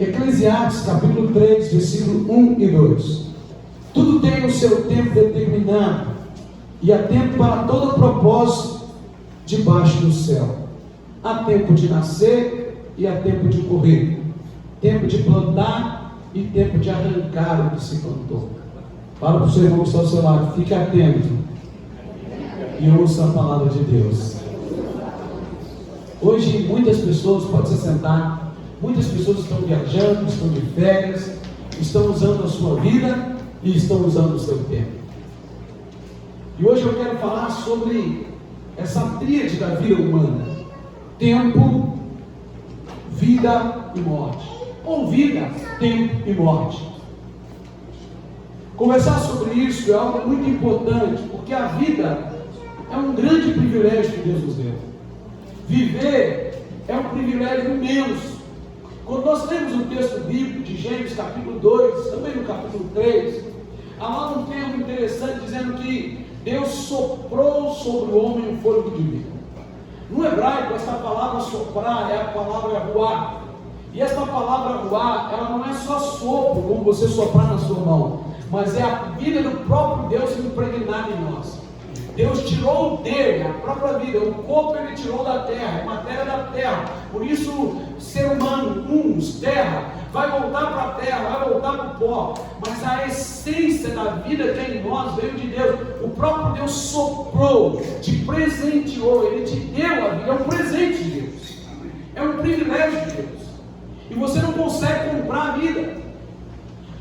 Eclesiastes capítulo 3, versículo 1 e 2. Tudo tem o seu tempo determinado, e há tempo para todo propósito debaixo do céu. Há tempo de nascer e há tempo de morrer, tempo de plantar e tempo de arrancar o que se plantou. Fala para o seu irmão que está ao seu lado, fique atento e ouça a palavra de Deus. Hoje muitas pessoas, pode se sentar, muitas pessoas estão viajando, estão de férias, estão usando a sua vida e estão usando o seu tempo. E hoje eu quero falar sobre essa tríade da vida humana: tempo, vida e morte. Ou vida, tempo e morte. Conversar sobre isso é algo muito importante, porque a vida é um grande privilégio que Deus nos deu. Viver é um privilégio imenso. Quando nós lemos o texto bíblico de Gênesis capítulo 2, também no capítulo 3, há lá um termo interessante dizendo que Deus soprou sobre o homem um fôlego de vida. No hebraico, essa palavra soprar é a palavra ruá. E essa palavra ruá, ela não é só sopro, como você soprar na sua mão, mas é a vida do próprio Deus impregnada em nós. Deus tirou dele a própria vida, o corpo ele tirou da terra, a matéria da terra. Por isso, ser humano, terra, vai voltar para a terra, vai voltar para o pó. Mas a essência da vida que é em nós veio de Deus. O próprio Deus soprou, te presenteou, Ele te deu a vida, é um presente de Deus. É um privilégio de Deus. E você não consegue comprar a vida.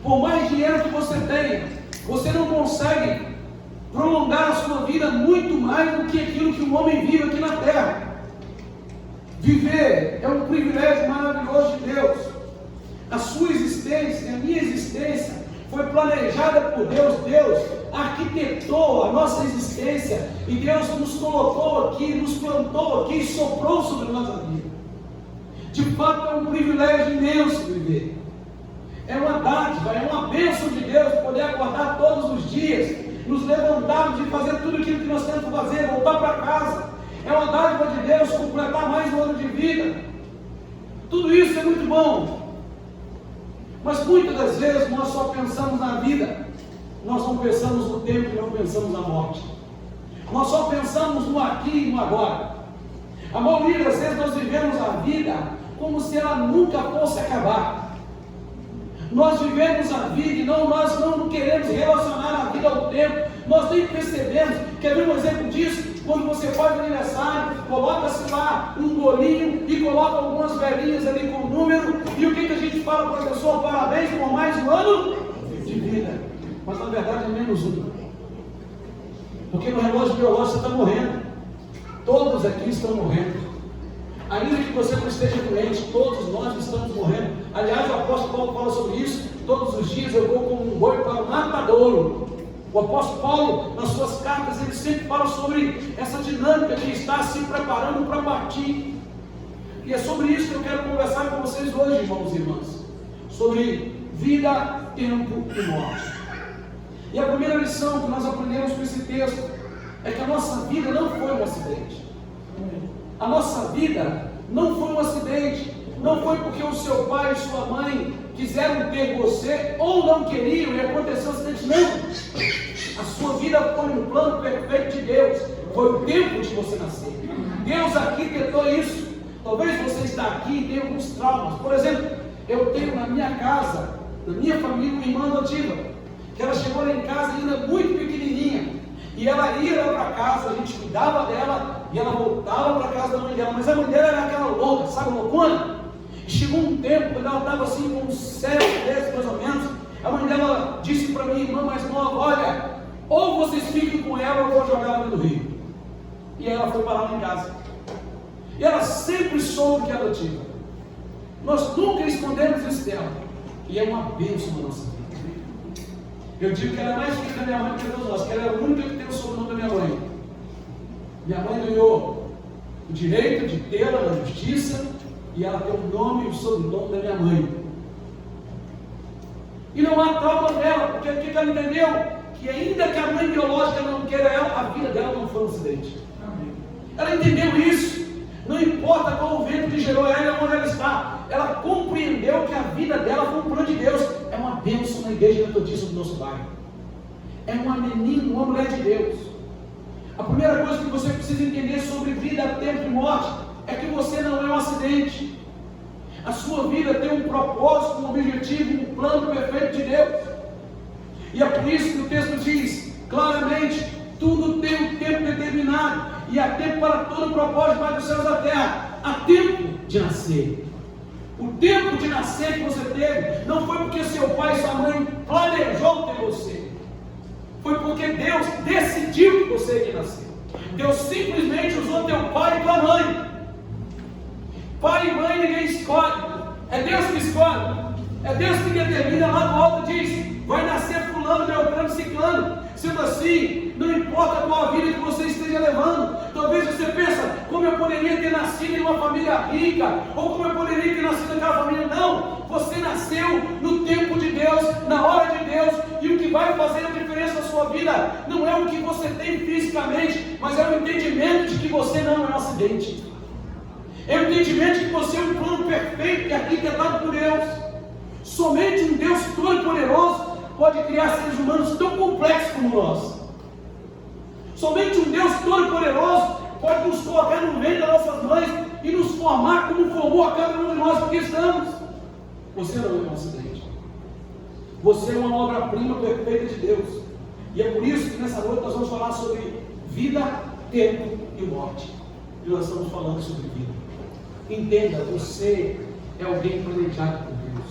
Por mais dinheiro que você tenha, você não consegue prolongar a sua vida muito mais do que aquilo que o homem vive aqui na terra. Viver é um privilégio maravilhoso de Deus. A sua existência, a minha existência, foi planejada por Deus. Deus arquitetou a nossa existência e Deus nos colocou aqui, nos plantou aqui e soprou sobre a nossa vida. De fato, é um privilégio imenso viver. É uma dádiva, é uma bênção de Deus poder acordar todos os dias, nos levantarmos e fazer tudo aquilo que nós temos que fazer, voltar para casa. É uma dádiva de Deus completar mais um ano de vida. Tudo isso é muito bom. Mas muitas das vezes nós só pensamos na vida, nós não pensamos no tempo e não pensamos na morte. Nós só pensamos no aqui e no agora. A maioria das vezes nós vivemos a vida como se ela nunca fosse acabar. Nós vivemos a vida e nós não queremos relacionar a vida ao tempo. Nós nem percebemos. Quer ver um exemplo disso? Quando você faz aniversário, coloca-se lá um bolinho e coloca algumas velhinhas ali com o número. E o que a gente fala para a pessoa? Parabéns por mais um ano de vida. Mas na verdade é menos um. Porque no relógio biológico você está morrendo. Todos aqui estão morrendo. Ainda que você não esteja doente, todos nós estamos morrendo. Aliás, o apóstolo Paulo fala sobre isso. Todos os dias eu vou como um boi para o matadouro. O apóstolo Paulo, nas suas cartas, ele sempre fala sobre essa dinâmica de estar se preparando para partir. E é sobre isso que eu quero conversar com vocês hoje, irmãos e irmãs. Sobre vida, tempo e morte. E a primeira lição que nós aprendemos com esse texto é que a nossa vida não foi um acidente. A nossa vida não foi um acidente. Não foi porque o seu pai e sua mãe quiseram ter você ou não queriam e aconteceu um acidente. Não. A sua vida foi um plano perfeito de Deus. Foi o tempo de você nascer. Deus arquitetou isso. Talvez você está aqui e tenha alguns traumas. Por exemplo, eu tenho na minha casa, na minha família, uma irmã adotiva, que ela chegou lá em casa ainda muito pequenininha. E ela ia lá para casa, a gente cuidava dela e ela voltava para a casa da mãe dela. Mas a mãe dela era aquela louca, sabe, loucona? E chegou um tempo, quando ela estava assim, com uns 7 meses mais ou menos, a mãe dela disse para minha irmã mais nova: olha, ou vocês ficam com ela ou eu vou jogar ela no rio. E aí ela foi parar lá em casa. E ela sempre soube que é adotiva. Nós nunca escondemos isso dela. E é uma bênção na nossa vida. Eu digo que ela é mais filha da minha mãe que Deus nosso, que ela é a única que tem o sobrenome da minha mãe. Minha mãe ganhou o direito de tê-la na justiça, e ela tem o nome e o sobrenome da minha mãe. E não há trauma dela, porque o que ela entendeu? Que ainda que a mãe biológica não queira ela, a vida dela não foi um acidente. Ela entendeu isso. Não importa qual o vento que gerou ela, onde ela está. Ela compreendeu que a vida dela foi um plano de Deus. É uma bênção na igreja metodista do nosso bairro. É uma menina, uma mulher de Deus. A primeira coisa que você precisa entender sobre vida, tempo e morte é que você não é um acidente. A sua vida tem um propósito, um objetivo, um plano perfeito de Deus. E é por isso que o texto diz claramente: tudo tem um tempo determinado, e há tempo para todo o propósito debaixo dos céus da terra. Há tempo de nascer. O tempo de nascer que você teve não foi porque seu pai e sua mãe planejou ter você. Foi porque Deus decidiu que você ia nascer. Deus simplesmente usou teu pai e tua mãe. Pai e mãe ninguém escolhe. É Deus que escolhe. É Deus que determina. Lá no alto diz: vai nascer fulano, beltrano, ciclano. Sendo assim, não importa qual a vida que você esteja levando. Talvez você pense: como eu poderia ter nascido em uma família rica, ou como eu poderia ter nascido naquela família. Não, você nasceu no tempo de Deus, na hora de Deus. E o que vai fazer a diferença na sua vida não é o que você tem fisicamente, mas é o entendimento de que você não é um acidente. É o entendimento de que você é um plano perfeito e arquitetado por Deus. Somente um Deus todo-poderoso pode criar seres humanos tão complexos como nós. Somente um Deus todo-poderoso pode nos colocar no meio das nossas mães e nos formar como formou a cada um de nós que estamos. Você não é um acidente. Você é uma obra-prima perfeita de Deus. E é por isso que nessa noite nós vamos falar sobre vida, tempo e morte. E nós estamos falando sobre vida. Entenda, você é alguém planejado por Deus.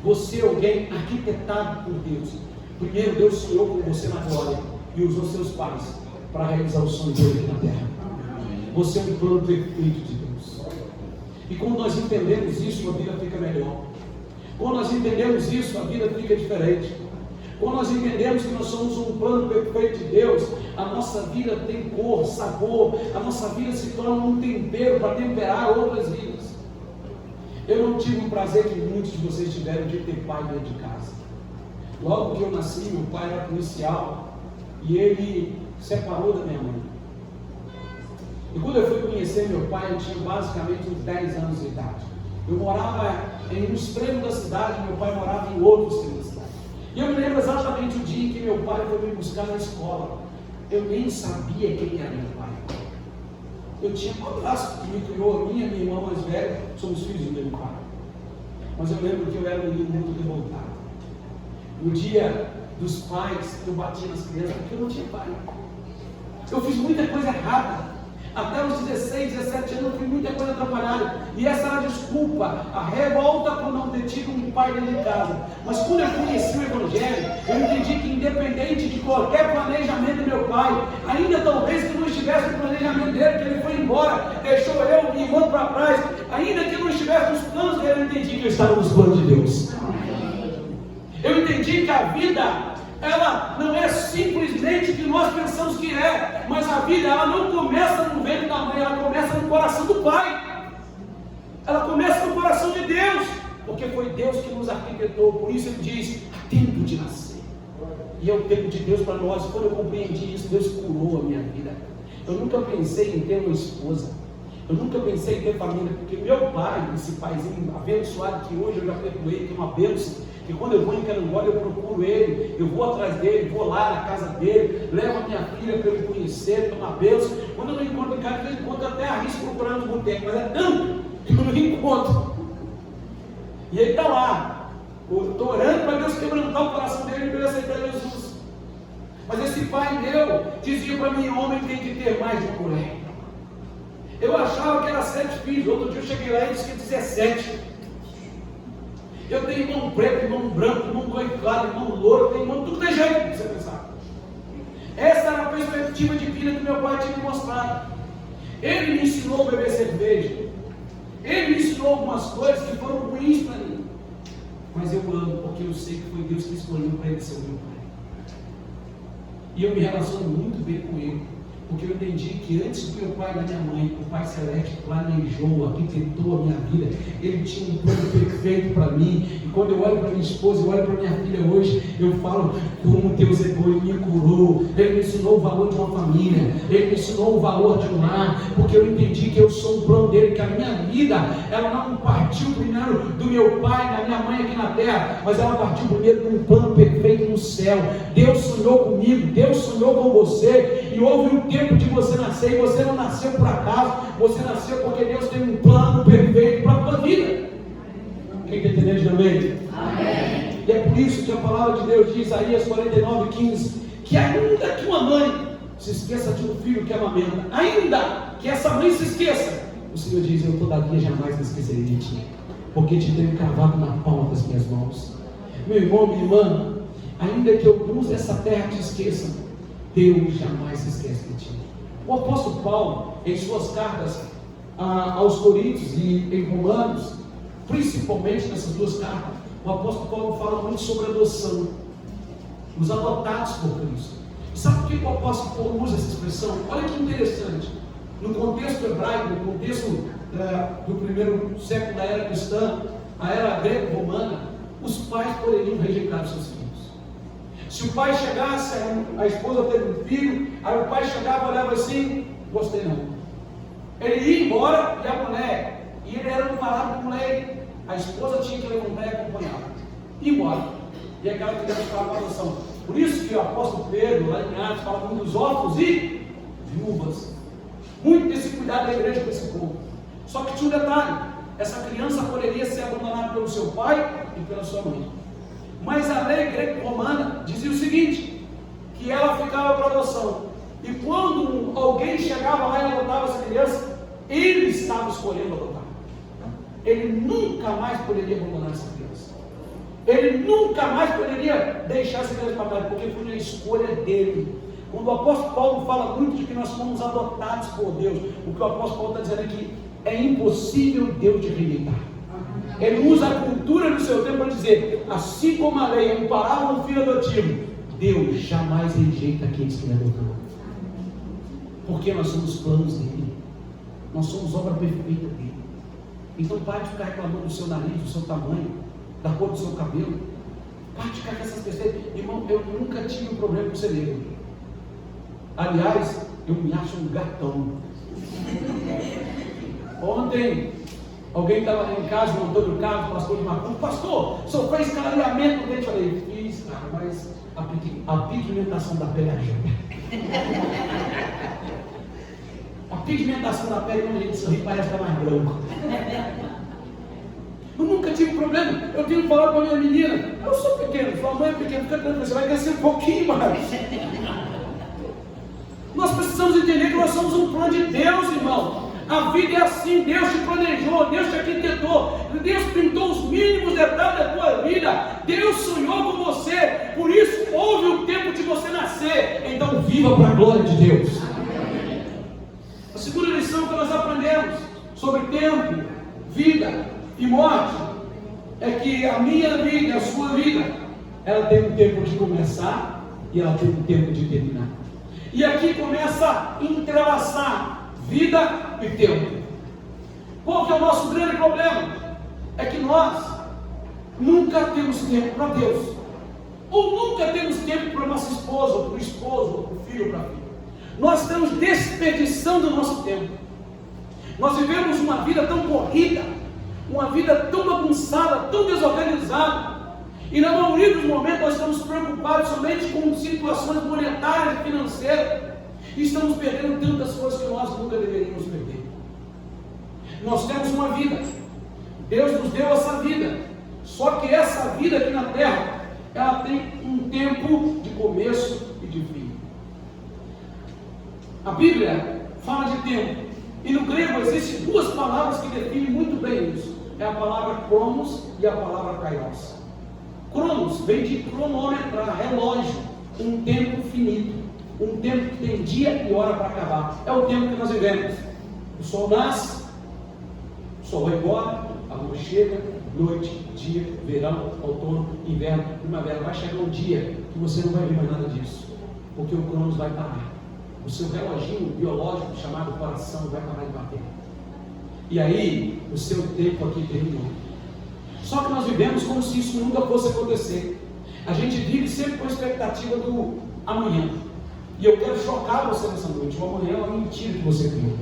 Você é alguém arquitetado por Deus. Primeiro Deus sonhou com você na glória e usou seus pais para realizar o sonho dele aqui na terra. Você é um plano perfeito de Deus. E quando nós entendemos isso, a vida fica melhor. Quando nós entendemos isso, a vida fica diferente. Quando nós entendemos que nós somos um plano perfeito de Deus, a nossa vida tem cor, sabor, a nossa vida se torna um tempero para temperar outras vidas. Eu não tive o prazer que muitos de vocês tiveram de ter pai dentro de casa. Logo que eu nasci, meu pai era policial e ele separou da minha mãe. E quando eu fui conhecer meu pai, eu tinha basicamente uns 10 anos de idade. Eu morava em um extremo da cidade, meu pai morava em outro extremo da cidade. E eu me lembro exatamente o dia em que meu pai foi me buscar na escola. Eu nem sabia quem era meu pai. Eu tinha um abraço que me criou, minha irmã mais velha, somos filhos do meu pai. Mas eu lembro que eu era um menino muito revoltado. No dia dos pais, eu batia nas crianças porque eu não tinha pai. Eu fiz muita coisa errada. Até os 16, 17 anos eu fiz muita coisa atrapalhada. E essa era a desculpa, a revolta por não ter tido um pai dentro de casa. Mas quando eu conheci o Evangelho, eu entendi que independente de qualquer planejamento do meu pai, ainda talvez que não estivesse no planejamento dele, que ele foi embora, deixou eu e minha irmã para trás, ainda que não estivesse nos planos dele, eu entendi que eu estava nos planos de Deus. Eu entendi que a vida, ela não é simplesmente o que nós pensamos que é, mas a vida, ela não começa no ventre da mãe, ela começa no coração do pai. Ela começa no coração de Deus, porque foi Deus que nos arquitetou. Por isso ele diz: há tempo de nascer. E é o tempo de Deus para nós. Quando eu compreendi isso, Deus curou a minha vida. Eu nunca pensei em ter uma esposa. Eu nunca pensei em ter família, porque meu pai, esse paizinho abençoado que hoje eu já perdoei, que é uma bênção. E quando eu vou em Carangola, eu procuro ele, eu vou atrás dele, vou lá na casa dele, levo a minha filha para ele conhecer, tomar bênção. Quando eu não encontro em casa, eu encontro até arrisco procurando os botecos, mas é tanto que eu não encontro. E ele está lá, eu estou orando para Deus quebrantar o coração dele para ele aceitar Jesus. Mas esse pai meu dizia para mim: homem tem que ter mais de uma mulher. Eu achava que era 7 filhos, outro dia eu cheguei lá e disse que 17. Eu tenho irmão preto, irmão branco, irmão claro, irmão louro, eu tenho irmão, tudo tem jeito de você pensar. Essa era a perspectiva de vida que meu pai tinha me mostrado. Ele me ensinou a beber cerveja. Ele me ensinou algumas coisas que foram ruins para mim. Mas eu amo, porque eu sei que foi Deus que escolheu para ele ser o meu pai. E eu me relaciono muito bem com ele. Porque eu entendi que antes do meu pai e da minha mãe, o Pai Celeste planejou, arquitetou a minha vida. Ele tinha um plano perfeito para mim. E quando eu olho para minha esposa, eu olho para minha filha hoje, eu falo como Deus é bom, Ele me curou. Ele me ensinou o valor de uma família. Ele me ensinou o valor de um lar. Porque eu entendi que eu sou um plano dele, que a minha vida, ela não partiu primeiro do meu pai, da minha mãe aqui na terra, mas ela partiu primeiro de um plano perfeito no céu. Deus sonhou comigo, Deus sonhou com você, e houve um tempo de você nascer, e você não nasceu por acaso, você nasceu porque Deus tem um plano perfeito para a tua vida. Quem está entendendo, amém? Amém. E é por isso que a palavra de Deus diz, Isaías 49:15, que ainda que uma mãe se esqueça de um filho que amamenta, ainda que essa mãe se esqueça, o Senhor diz, eu todavia jamais me esquecerei de ti, porque te tenho cravado na palma das minhas mãos. Meu irmão, minha irmã, ainda que alguns dessa terra te esqueçam, Deus jamais se esquece de ti. O apóstolo Paulo, em suas cartas aos Coríntios e em Romanos, principalmente nessas duas cartas, o apóstolo Paulo fala muito sobre adoção, os adotados por Cristo. Sabe por que o apóstolo Paulo usa essa expressão? Olha que interessante. No contexto hebraico, no contexto do primeiro século da era cristã, a era greco-romana, os pais poderiam rejeitar os seus filhos. Se o pai chegasse, a esposa teve um filho, aí o pai chegava e olhava assim, gostei não. Ele ia embora e a mulher, e ele era parado com lei, a esposa tinha que levantar e acompanhar, ia embora, e aquela criança ficava com a adoção. Por isso que o apóstolo Pedro, lá em Atos, fala muito dos órfãos e viúvas. Muito desse cuidado da igreja com esse povo. Só que tinha um detalhe, essa criança poderia ser abandonada pelo seu pai e pela sua mãe. Mas a lei greco-romana dizia o seguinte, que ela ficava para adoção. E quando alguém chegava lá e adotava essa criança, ele estava escolhendo adotar. Ele nunca mais poderia abandonar essa criança. Ele nunca mais poderia deixar essa criança para trás, porque foi a escolha dele. Quando o apóstolo Paulo fala muito de que nós fomos adotados por Deus, o que o apóstolo Paulo está dizendo é que é impossível Deus te rejeitar. Ele usa a cultura do seu tempo para dizer, assim como a lei amparava um filho adotivo, Deus jamais rejeita aqueles que ele adotou. Porque nós somos planos dele. Nós somos obra perfeita dele. Então pare de ficar reclamando do seu nariz, do seu tamanho, da cor do seu cabelo. Pare de ficar com essas questões. Irmão, eu nunca tive um problema com ser negro. Aliás, eu me acho um gatão. Ontem, alguém estava em casa, o Antônio Carlos, pastor de Marcos, pastor, o senhor fez clareamento dele? Eu falei, fiz, cara, mas a pigmentação da pele ajuda. A pigmentação da pele, quando a gente sorri, parece estar mais branco. Eu nunca tive problema. Eu tenho que falar com a minha menina, eu sou pequeno, sua mãe é pequena, fica tranquilo, você vai crescer um pouquinho mais. Nós precisamos entender que nós somos um plano de Deus, irmão. A vida é assim, Deus te planejou, Deus te arquitetou, Deus pintou os mínimos detalhes da tua vida, Deus sonhou com você, por isso houve o tempo de você nascer, então viva para a glória de Deus. A segunda lição que nós aprendemos sobre tempo, vida e morte, é que a minha vida e a sua vida, ela tem um tempo de começar e ela tem um tempo de terminar. E aqui começa a entrelaçar vida e tempo. Qual que é o nosso grande problema? É que nós nunca temos tempo para Deus, ou nunca temos tempo para nossa esposa, ou para o esposo, ou para o filho, ou para a filha. Nós estamos desperdiçando o nosso tempo. Nós vivemos uma vida tão corrida, uma vida tão bagunçada, tão desorganizada, e na maioria dos momentos nós estamos preocupados somente com situações monetárias e financeiras, e estamos perdendo tantas coisas que nós nunca deveríamos perder. Nós temos uma vida, Deus nos deu essa vida, só que essa vida aqui na terra, ela tem um tempo de começo e de fim. A Bíblia fala de tempo, e no grego existem duas palavras que definem muito bem isso, é a palavra cronos e a palavra kairos. Cronos vem de cronometrar, relógio, um tempo finito, um tempo que tem dia e hora para acabar. É o tempo que nós vivemos. O sol nasce, o sol vai embora, a lua chega, noite, dia, verão, outono, inverno, primavera. Vai chegar um dia que você não vai ver mais nada disso, porque o Cronos vai parar. o seu reloginho biológico chamado coração vai parar de bater. E aí, o seu tempo aqui terminou. Só que nós vivemos como se isso nunca fosse acontecer. A gente vive sempre com a expectativa do amanhã. E eu quero chocar você nessa noite. O amanhã é uma mentira que você criou.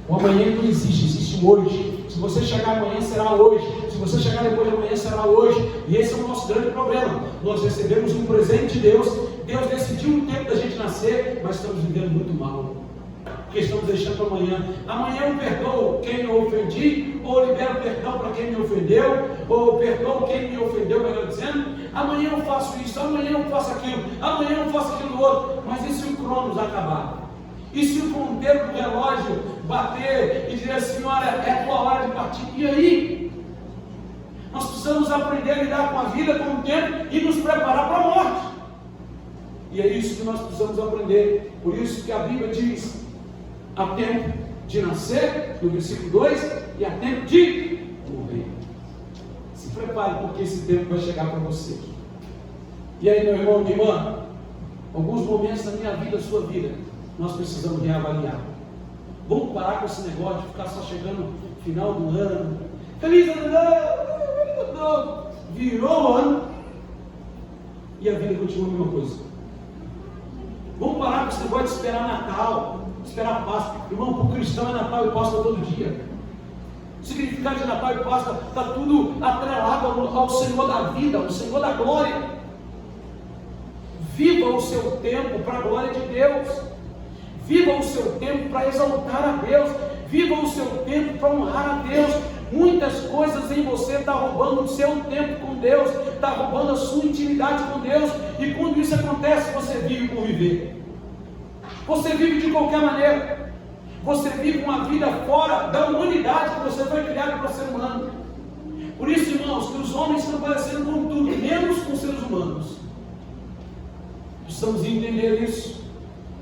O amanhã não existe, existe o hoje. Se você chegar amanhã, será hoje. Se você chegar depois de amanhã, será hoje. E esse é o nosso grande problema. Nós recebemos um presente de Deus. Deus decidiu o tempo da gente nascer, mas estamos vivendo muito mal. Porque estamos deixando para amanhã. Amanhã eu perdoo quem eu ofendi, ou libero perdão para quem me ofendeu, ou perdoo quem me ofendeu, melhor dizendo. Amanhã eu faço isso, amanhã eu faço aquilo, amanhã eu faço aquilo outro. Mas e se o cronos acabar? E se o ponteiro do relógio bater e dizer assim, olha, é a tua hora de partir? E aí? Nós precisamos aprender a lidar com a vida, com o tempo e nos preparar para a morte. E é isso que nós precisamos aprender. Por isso que a Bíblia diz, há tempo de nascer, no versículo 2, e há tempo de morrer. Se prepare, porque esse tempo vai chegar para você. E aí, meu irmão, minha irmã, alguns momentos da minha vida, da sua vida, nós precisamos reavaliar. Vamos parar com esse negócio de ficar só chegando no final do ano. Feliz ano! Virou o ano e a vida continua a mesma coisa. Vamos parar com esse negócio de esperar Natal, esperar Páscoa. Irmão, para o cristão é Natal e Páscoa todo dia. O significado de Natal e Páscoa está tudo atrelado ao Senhor da vida, ao Senhor da glória. Viva o seu tempo para a glória de Deus. Viva o seu tempo para exaltar a Deus. Viva o seu tempo para honrar a Deus. Muitas coisas em você estão roubando o seu tempo com Deus, está roubando a sua intimidade com Deus. E quando isso acontece, você vive por viver. Você vive de qualquer maneira. Você vive uma vida fora da humanidade que você foi criado para ser humano. Por isso, irmãos, que os homens estão parecendo com tudo, menos com seres humanos. Precisamos entender isso.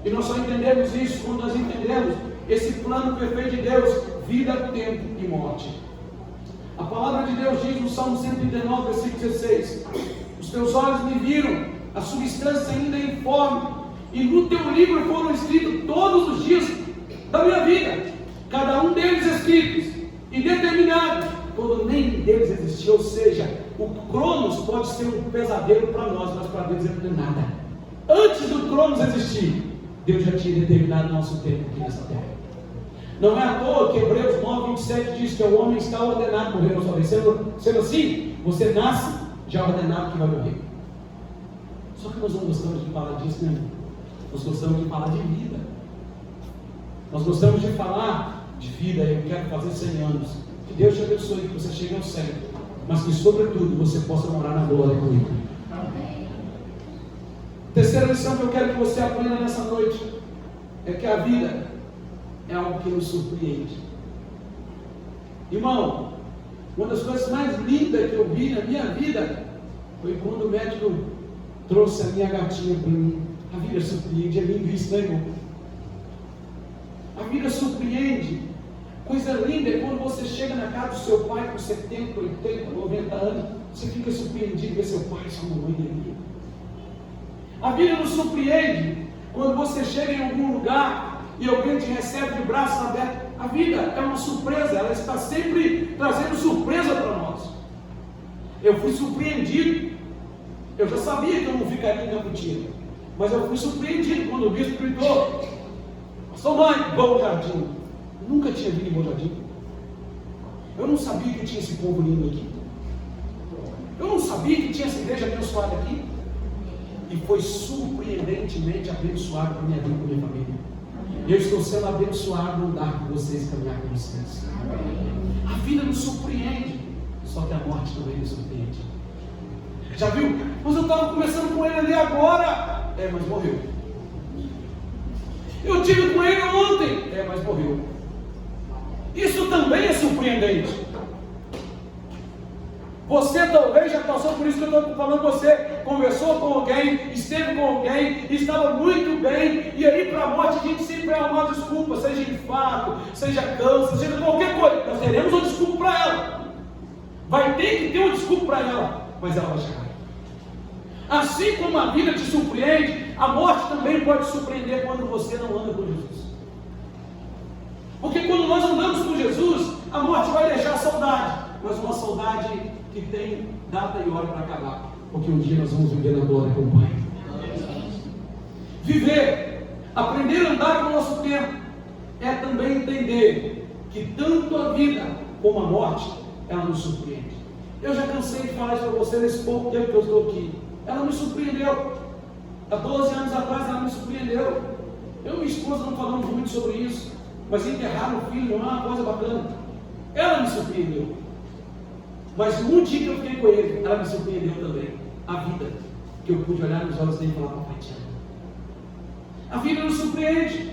E nós só entendemos isso quando nós entendemos esse plano perfeito de Deus, vida, tempo e morte. A palavra de Deus diz no Salmo 139, versículo 16: os teus olhos me viram, a substância ainda é informe, e no teu livro foram escritos todos os dias da minha vida, cada um deles escritos e determinados, quando nenhum deles existia. Ou seja, o Cronos pode ser um pesadelo para nós, mas para Deus não é nada. Antes do Cronos existir, Deus já tinha determinado o nosso tempo aqui nessa terra. Não é à toa que Hebreus 9, 27 diz que o homem está ordenado a morrer na sua vez. Sendo assim, você nasce já ordenado que vai morrer. Só que nós não gostamos de falar disso, né? Nós gostamos de falar de vida. Nós gostamos de falar de vida. Eu quero fazer 100 anos. Que Deus te abençoe, que você chegue ao céu, mas que sobretudo você possa morar na glória comigo. Terceira lição que eu quero que você aprenda nessa noite é que a vida é algo que nos surpreende. Irmão, uma das coisas mais lindas que eu vi na minha vida foi quando o médico trouxe a minha gatinha para mim. A vida surpreende, é lindo isso, né, irmão? A vida surpreende. Coisa linda é quando você chega na casa do seu pai com 70, 80, 90 anos, você fica surpreendido de ver seu pai e sua mamãe ali. A vida nos surpreende quando você chega em algum lugar e alguém te recebe de braços abertos. A vida é uma surpresa, ela está sempre trazendo surpresa para nós. Eu fui surpreendido. Eu já sabia que eu não ficaria em Campitina, mas eu fui surpreendido quando o bispo gritou: "Sua mãe, Bom Jardim." Eu nunca tinha vindo em Bom Jardim. Eu não sabia que tinha esse povo lindo aqui. Eu não sabia que tinha essa igreja abençoada aqui. E foi surpreendentemente abençoado para minha vida e para minha família. Eu estou sendo abençoado no andar com vocês, caminhar com vocês. A vida nos surpreende, só que a morte também nos surpreende. Já viu? Mas eu estava conversando com ele ali agora. Mas morreu. Eu tive com ele ontem. Mas morreu. Isso também é surpreendente. Você talvez já passou por isso que eu estou falando. Você conversou com alguém, esteve com alguém, estava muito bem, e aí para a morte a gente sempre vai arrumar desculpa, seja infarto, seja câncer, seja qualquer coisa. Nós teremos uma desculpa para ela. Vai ter que ter uma desculpa para ela, mas ela vai chegar. Assim como a vida te surpreende, a morte também pode surpreender quando você não anda com Jesus. Porque quando nós andamos com Jesus, a morte vai deixar saudade, mas uma saudade que tem data e hora para acabar. Porque um dia nós vamos viver na glória com o Pai. Viver, aprender a andar com o nosso tempo, é também entender que tanto a vida como a morte, ela nos surpreende. Eu já cansei de falar isso para você nesse pouco tempo que eu estou aqui. Ela me surpreendeu. Há 12 anos atrás ela me surpreendeu. Eu e minha esposa não falamos muito sobre isso, mas enterrar o filho não é uma coisa bacana. Ela me surpreendeu. Mas no dia que eu fiquei com ele, ela me surpreendeu também. A vida, que eu pude olhar nos olhos dele e falar: papai, te amo. A vida nos surpreende.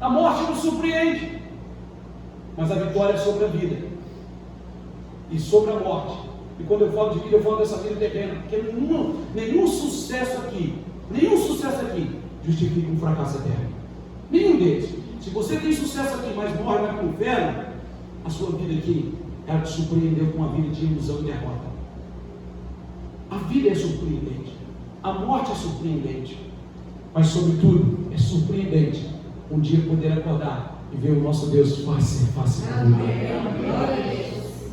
A morte nos surpreende. Mas a vitória é sobre a vida e sobre a morte. E quando eu falo de vida, eu falo dessa vida terrena. Porque nenhum sucesso aqui justifica um fracasso eterno. Nenhum deles. Se você tem sucesso aqui, mas morre vai para o inferno, a sua vida aqui, ela te surpreendeu com uma vida de ilusão e derrota. A vida é surpreendente. A morte é surpreendente. Mas, sobretudo, é surpreendente um dia poder acordar e ver o nosso Deus face a face comigo.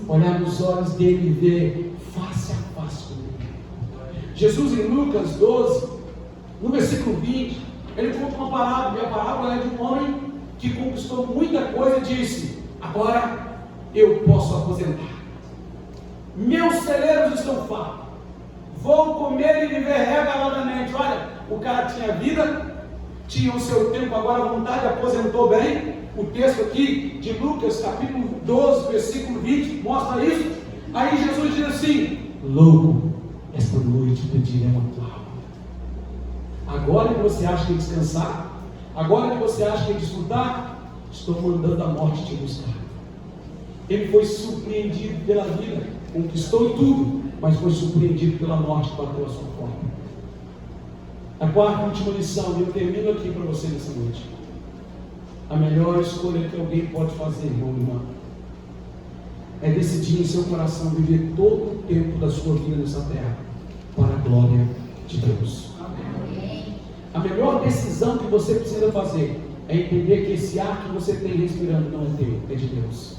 Olhar nos olhos dele e ver face a face comigo. Jesus, em Lucas 12, no versículo 20, ele conta uma parábola, e a parábola é de um homem que conquistou muita coisa e disse: agora eu posso aposentar. Meus celeiros estão fartos. Vou comer e viver regaladamente. Olha, o cara tinha vida, tinha o seu tempo, agora à vontade, aposentou bem. O texto aqui de Lucas, capítulo 12, versículo 20, mostra isso. Aí Jesus diz assim: louco, esta noite pedirei uma tua alma. Agora que você acha que é descansar, agora que você acha que é desfrutar, estou mandando a morte te buscar. Ele foi surpreendido pela vida, conquistou tudo, mas foi surpreendido pela morte que bateu a sua porta. A quarta e última lição, e eu termino aqui para você nessa noite. A melhor escolha que alguém pode fazer, irmão e irmã, é decidir em seu coração viver todo o tempo da sua vida nessa terra para a glória de Deus. Amém. A melhor decisão que você precisa fazer é entender que esse ar que você tem respirando não é teu, é de Deus.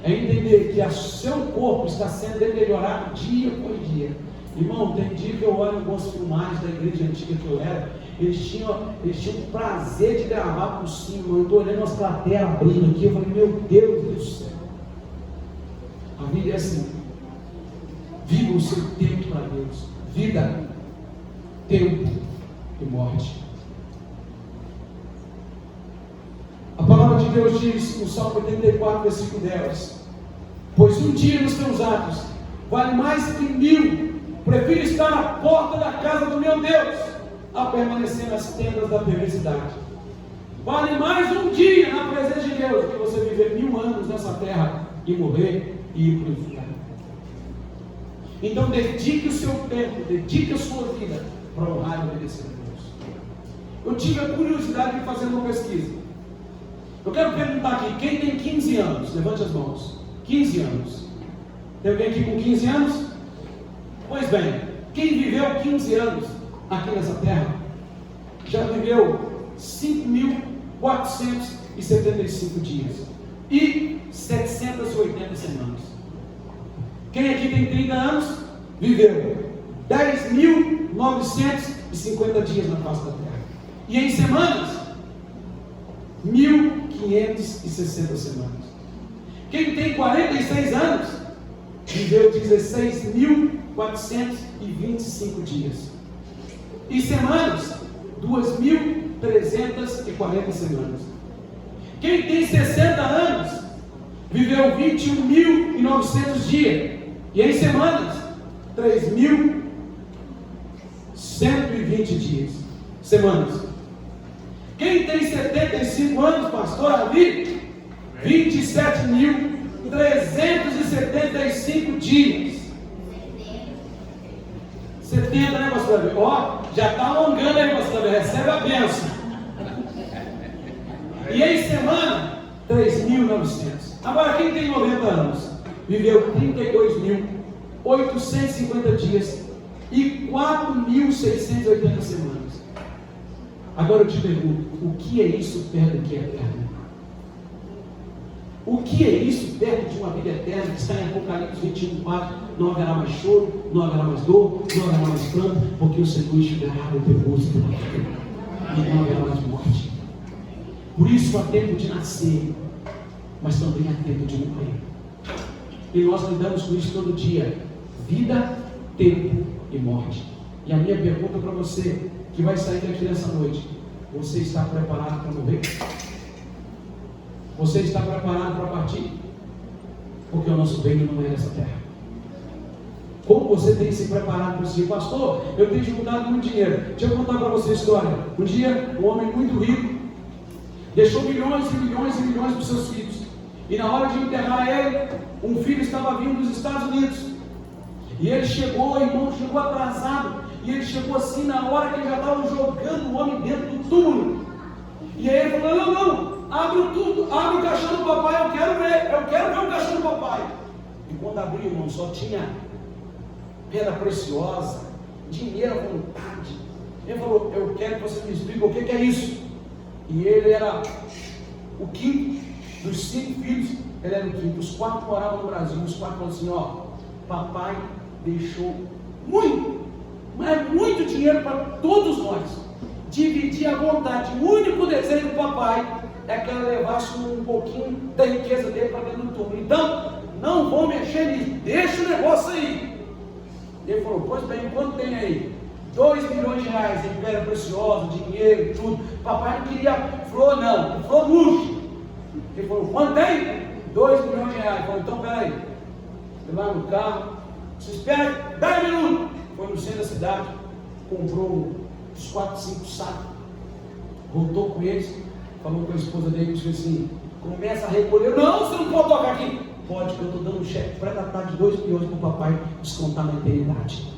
É entender que o seu corpo está sendo deteriorado dia por dia. Irmão, tem dia que eu olho algumas filmagens da igreja antiga que eu era. Eles tinham o prazer de gravar por cima. Eu estou olhando as plateias abrindo aqui. Eu falei: meu Deus do céu. A vida é assim. Viva o seu tempo para Deus. Vida, tempo e morte. A palavra de Deus diz no Salmo 84, versículo 10: pois um dia nos teus atos vale mais que 1000. Prefiro estar na porta da casa do meu Deus a permanecer nas tendas da perversidade. Vale mais um dia na presença de Deus que você viver 1000 anos nessa terra e morrer e ir para o inferno. Então dedique o seu tempo, dedique a sua vida para honrar e obedecer a Deus. Eu tive a curiosidade de fazer uma pesquisa. Eu quero perguntar aqui: quem tem 15 anos? Levante as mãos. 15 anos. Tem alguém aqui com 15 anos? Pois bem, quem viveu 15 anos aqui nessa terra já viveu 5.475 dias e 780 semanas. Quem aqui tem 30 anos viveu 10.950 dias na face da terra. E em semanas, 1.560 semanas. Quem tem 46 anos viveu 16.425 dias. E semanas, 2.340 semanas. Quem tem 60 anos viveu 21.900 dias. E em semanas, 3.120 dias. Semanas. Quem tem 75 anos, pastor Davi? 27.375 dias. 70, né, pastor Davi? Ó, já está alongando aí, pastor Davi. Recebe a bênção. E em semana, 3.900. Agora, quem tem 90 anos? Viveu 32.850 dias e 4.680 semanas. Agora eu te pergunto, o que é isso perto do que é eterno? O que é isso perto de uma vida eterna que está em Apocalipse 21:4? Não haverá mais choro, não haverá mais dor, não haverá mais pranto, porque o Senhor enxugará o teu rosto e não haverá mais morte. Por isso há tempo de nascer, mas também há tempo de morrer. E nós lidamos com isso todo dia: vida, tempo e morte. E a minha pergunta para você, que vai sair daqui nessa noite: você está preparado para morrer? Você está preparado para partir? Porque o nosso reino não é nessa terra. Como você tem se preparado para isso? Pastor, eu tenho juntado muito dinheiro. Deixa eu contar para você a história. Um dia, um homem muito rico deixou milhões e milhões e milhões para os seus filhos. E na hora de enterrar ele, um filho estava vindo dos Estados Unidos. E ele chegou, irmão, chegou atrasado. E ele chegou assim na hora que ele já estava jogando o homem dentro do túmulo. E aí ele falou: não, abre tudo, abre o caixão do papai, eu quero ver o caixão do papai. E quando abriu, irmão, só tinha pedra preciosa, dinheiro à vontade. Ele falou: eu quero que você me explique o que é isso. E ele era o quinto dos 5 filhos, ele era o quinto. Os 4 moravam no Brasil. Os 4 falaram assim: ó, papai deixou muito, mas muito dinheiro para todos nós, dividir à vontade. O único desejo do papai é que ela levasse um pouquinho da riqueza dele para dentro do túmulo. Então, não vou mexer nisso, deixa o negócio aí. Ele falou: pois bem, quanto tem aí? 2 milhões de reais em pedra preciosa, dinheiro e tudo. Papai não queria flor, não, flor luxo. Ele falou: quanto tem? 2 milhões de reais. Ele falou: então peraí. Foi lá no carro, se espera 10 minutos. Foi no centro da cidade, comprou uns 4, 5 sacos, voltou com eles, falou com a esposa dele e disse assim: começa a recolher. Não, você não pode tocar aqui. Pode, que eu estou dando um cheque pré-datado de 2 milhões para o papai descontar na eternidade.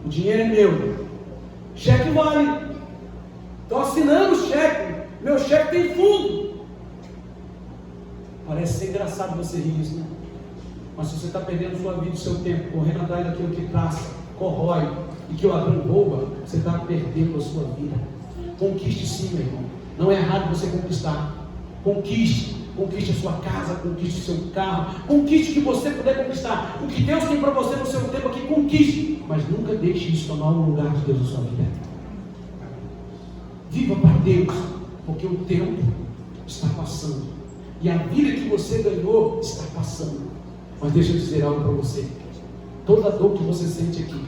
O dinheiro é meu. Cheque vale. Estou assinando o cheque. Meu cheque tem fundo. Parece ser engraçado você rir isso, né? Mas se você está perdendo sua vida e seu tempo, correndo atrás daquilo que traça, corrói e que o ladrão rouba, você está perdendo a sua vida. Conquiste sim, meu irmão. Não é errado você conquistar. Conquiste. Conquiste a sua casa, conquiste o seu carro, conquiste o que você puder conquistar. O que Deus tem para você no seu tempo aqui, conquiste. Mas nunca deixe isso tomar um lugar de Deus na sua vida. Viva para Deus, porque o tempo está passando. E a vida que você ganhou está passando. Mas deixa eu dizer algo para você. Toda dor que você sente aqui,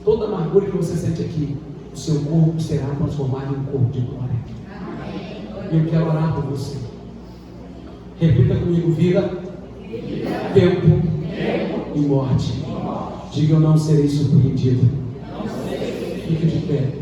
toda amargura que você sente aqui, o seu corpo será transformado em um corpo de glória. E eu quero orar por você. Repita comigo: vida, tempo e morte. Diga: eu não serei surpreendido. Fique de pé.